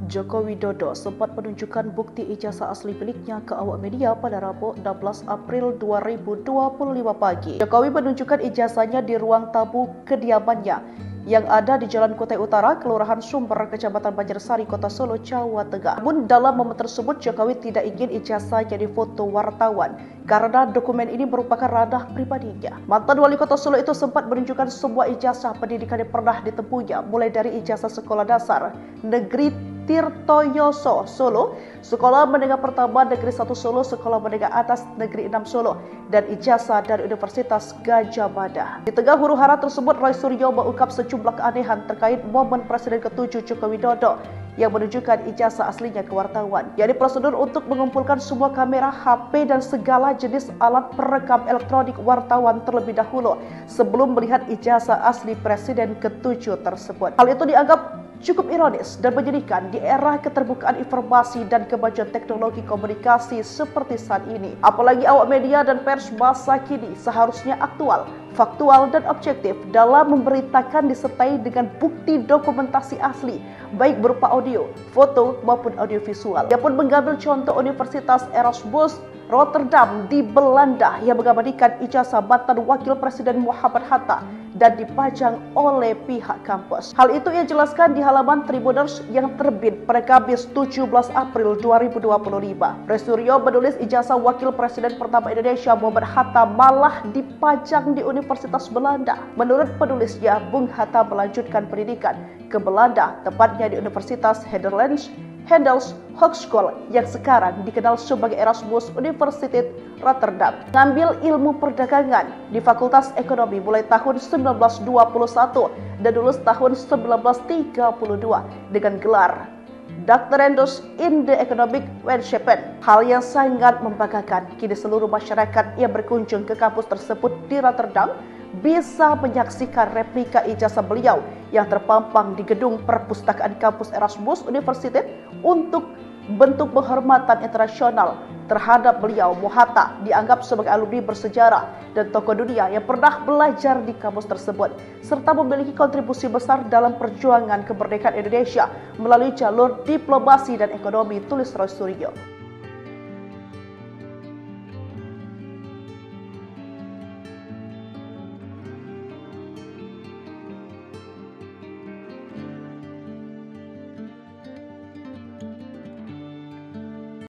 Joko Widodo sempat menunjukkan bukti ijazah asli miliknya ke awak media pada Rabu 16 April 2025 pagi. Jokowi menunjukkan ijazahnya di ruang tamu kediamannya yang ada di Jalan Kutai Utara, Kelurahan Sumber, Kecamatan Banjarsari, Kota Solo, Jawa Tengah. Namun dalam momen tersebut Jokowi tidak ingin ijazahnya difoto wartawan karena dokumen ini merupakan ranah pribadinya. Mantan Wali Kota Solo itu sempat menunjukkan semua ijazah pendidikan yang pernah ditempuhnya, mulai dari ijazah sekolah dasar Negeri Tirtoyoso Solo, Sekolah Menengah Pertama Negeri 1 Solo, Sekolah Menengah Atas Negeri 6 Solo, dan ijazah dari Universitas Gadjah Mada. Di tengah huru-hara tersebut, Roy Suryo mengungkap sejumlah keanehan terkait momen Presiden ke-7 Joko Widodo yang menunjukkan ijazah aslinya ke wartawan, yakni prosedur untuk mengumpulkan semua kamera, HP, dan segala jenis alat perekam elektronik wartawan terlebih dahulu sebelum melihat ijazah asli Presiden ke-7 tersebut. Hal itu dianggap cukup ironis dan menyedihkan di era keterbukaan informasi dan kemajuan teknologi komunikasi seperti saat ini. Apalagi awak media dan pers masa kini seharusnya aktual, faktual, dan objektif dalam memberitakan disertai dengan bukti dokumentasi asli, baik berupa audio, foto, maupun audiovisual. Ia pun mengambil contoh Universitas Erasmus Rotterdam di Belanda yang mengabadikan ijazah mantan Wakil Presiden Muhammad Hatta dan dipajang oleh pihak kampus. Hal itu ia jelaskan di halaman Tribuners yang terbit pada Kamis 17 April 2025. Roy Suryo menulis ijazah Wakil Presiden pertama Indonesia Muhammad Hatta malah dipajang di Universitas Belanda. Menurut penulisnya, Bung Hatta melanjutkan pendidikan ke Belanda, tepatnya di Universitas Handels Hogeschool yang sekarang dikenal sebagai Erasmus University Rotterdam. Mengambil ilmu perdagangan di Fakultas Ekonomi mulai tahun 1921 dan lulus tahun 1932 dengan gelar Doctorandus in the Economic Wetenschappen. Hal yang sangat membanggakan, kini seluruh masyarakat yang berkunjung ke kampus tersebut di Rotterdam bisa menyaksikan replika ijazah beliau yang terpampang di gedung perpustakaan kampus Erasmus University untuk bentuk penghormatan internasional terhadap beliau. Hatta dianggap sebagai alumni bersejarah dan tokoh dunia yang pernah belajar di kampus tersebut serta memiliki kontribusi besar dalam perjuangan kemerdekaan Indonesia melalui jalur diplomasi dan ekonomi, tulis Roy Suryo.